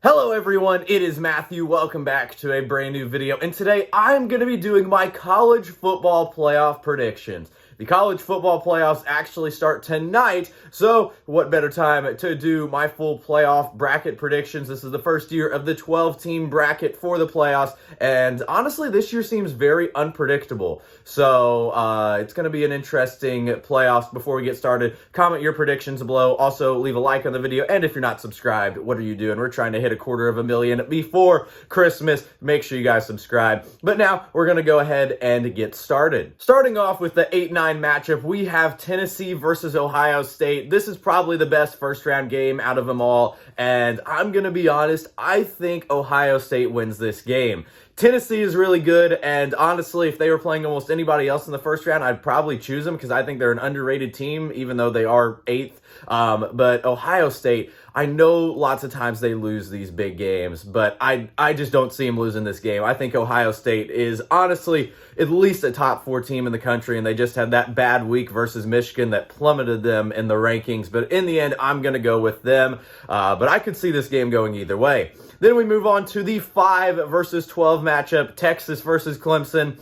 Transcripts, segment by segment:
Hello everyone, it is Matthew. Welcome back to a brand new video, and today I'm going to be doing my college football playoff predictions. The college football playoffs actually start tonight, so what better time to do my full playoff bracket predictions. This is the first year of the 12-team bracket for the playoffs, and honestly, this year seems very unpredictable. So it's going to be an interesting playoffs. Before we get started, comment your predictions below. Also, leave a like on the video, and if you're not subscribed, what are you doing? We're trying to hit 250,000 before Christmas. Make sure you guys subscribe. But now, we're going to go ahead and get started. Starting off with the 8-9 matchup, we have Tennessee versus Ohio State. This is probably the best first-round game out of them all, and I'm going to be honest, I think Ohio State wins this game. Tennessee is really good, and honestly, if they were playing almost anybody else in the first round, I'd probably choose them because I think they're an underrated team, even though they are 8th. But Ohio State, I know lots of times they lose these big games, but I just don't see them losing this game. I think Ohio State is honestly at least a top 4 team in the country, and they just had that bad week versus Michigan that plummeted them in the rankings. But in the end, I'm going to go with them. But I could see this game going either way. Then we move on to the 5 versus 12 matchup, Texas versus Clemson.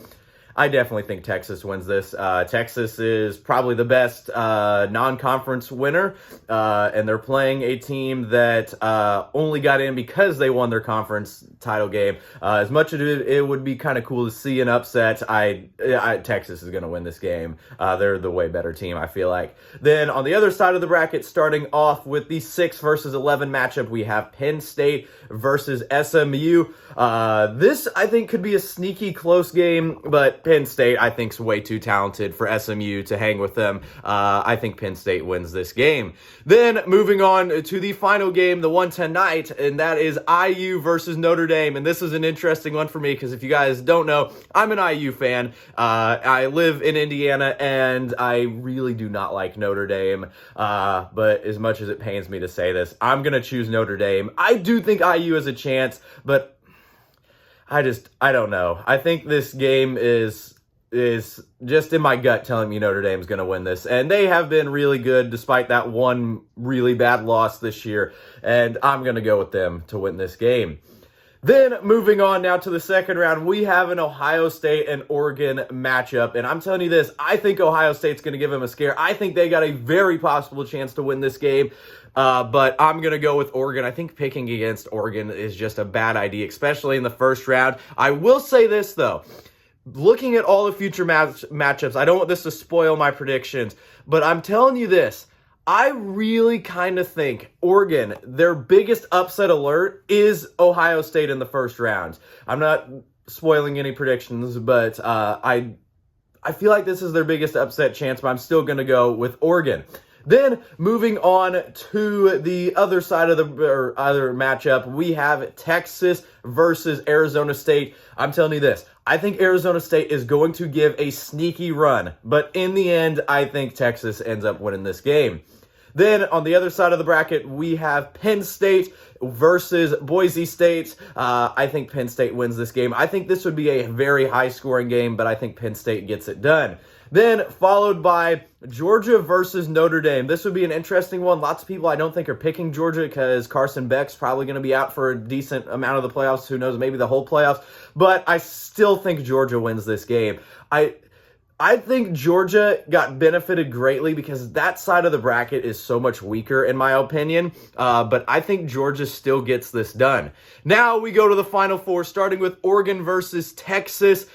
I definitely think Texas wins this. Texas is probably the best non-conference winner, and they're playing a team that only got in because they won their conference title game. As much as it would be kind of cool to see an upset, Texas is going to win this game. They're the way better team, I feel like. Then on the other side of the bracket, starting off with the 6 versus 11 matchup, we have Penn State versus SMU. This, I think, could be a sneaky close game, but Penn State, I think, is way too talented for SMU to hang with them. I think Penn State wins this game. Then, moving on to the final game, the one tonight, and that is IU versus Notre Dame. And this is an interesting one for me because if you guys don't know, I'm an IU fan. I live in Indiana, and I really do not like Notre Dame. But as much as it pains me to say this, I'm going to choose Notre Dame. I do think IU has a chance, but I don't know. I think this game is just in my gut telling me Notre Dame's going to win this. And they have been really good despite that one really bad loss this year. And I'm going to go with them to win this game. Then, moving on now to the second round, we have an Ohio State and Oregon matchup. And I'm telling you this, I think Ohio State's going to give them a scare. I think they got a very possible chance to win this game. But I'm going to go with Oregon. I think picking against Oregon is just a bad idea, especially in the first round. I will say this, though. Looking at all the future matchups, I don't want this to spoil my predictions, but I'm telling you this. I really kind of think Oregon, their biggest upset alert is Ohio State in the first round. I'm not spoiling any predictions, but I feel like this is their biggest upset chance, but I'm still going to go with Oregon. Then, moving on to the other side of the other matchup, we have Texas versus Arizona State. I'm telling you this, I think Arizona State is going to give a sneaky run, but in the end, I think Texas ends up winning this game. Then, on the other side of the bracket, we have Penn State versus Boise State. I think Penn State wins this game. I think this would be a very high-scoring game, but I think Penn State gets it done. Then, followed by Georgia versus Notre Dame. This would be an interesting one. Lots of people I don't think are picking Georgia because Carson Beck's probably going to be out for a decent amount of the playoffs. Who knows, maybe the whole playoffs. But I still think Georgia wins this game. I think Georgia got benefited greatly because that side of the bracket is so much weaker, in my opinion. But I think Georgia still gets this done. Now we go to the Final Four, starting with Oregon versus Texas.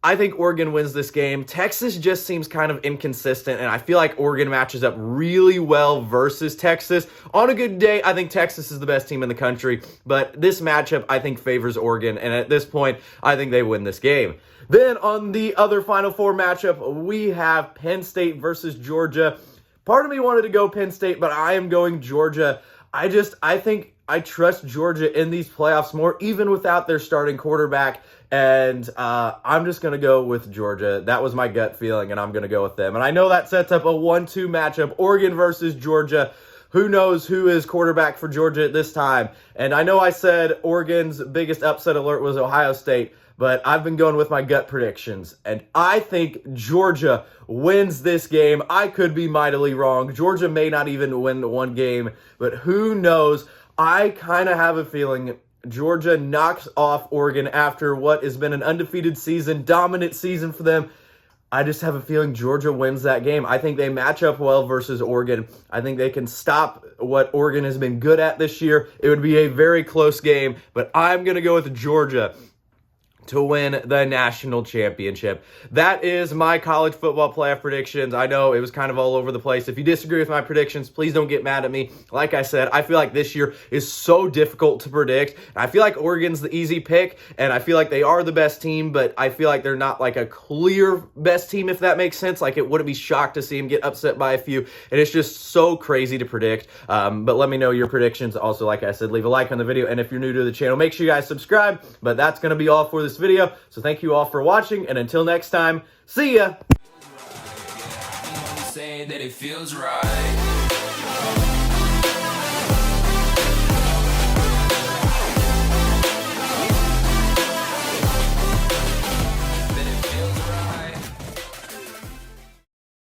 I think Oregon wins this game. Texas just seems kind of inconsistent, and I feel like Oregon matches up really well versus Texas. On a good day, I think Texas is the best team in the country, but this matchup, I think, favors Oregon, and at this point, I think they win this game. Then on the other Final Four matchup, we have Penn State versus Georgia. Part of me wanted to go Penn State, but I am going Georgia. I think I trust Georgia in these playoffs more, even without their starting quarterback. And I'm just going to go with Georgia. That was my gut feeling, and I'm going to go with them. And I know that sets up a 1-2 matchup, Oregon versus Georgia. Who knows who is quarterback for Georgia at this time? And I know I said Oregon's biggest upset alert was Ohio State, but I've been going with my gut predictions. And I think Georgia wins this game. I could be mightily wrong. Georgia may not even win one game, but who knows? I kind of have a feeling Georgia knocks off Oregon after what has been an undefeated season, dominant season for them. I just have a feeling Georgia wins that game. I think they match up well versus Oregon. I think they can stop what Oregon has been good at this year. It would be a very close game, but I'm going to go with Georgia to win the national championship. That is my college football playoff predictions. I know it was kind of all over the place. If you disagree with my predictions, please don't get mad at me. Like I said, I feel like this year is so difficult to predict. I feel like Oregon's the easy pick, and I feel like they are the best team, but I feel like they're not like a clear best team, if that makes sense. Like, it wouldn't be shocked to see them get upset by a few, and it's just so crazy to predict. But let me know your predictions. Also, like I said, leave a like on the video, and if you're new to the channel, make sure you guys subscribe. But that's going to be all for this video. So thank you all for watching, and until next time, see ya! Saying that it feels right.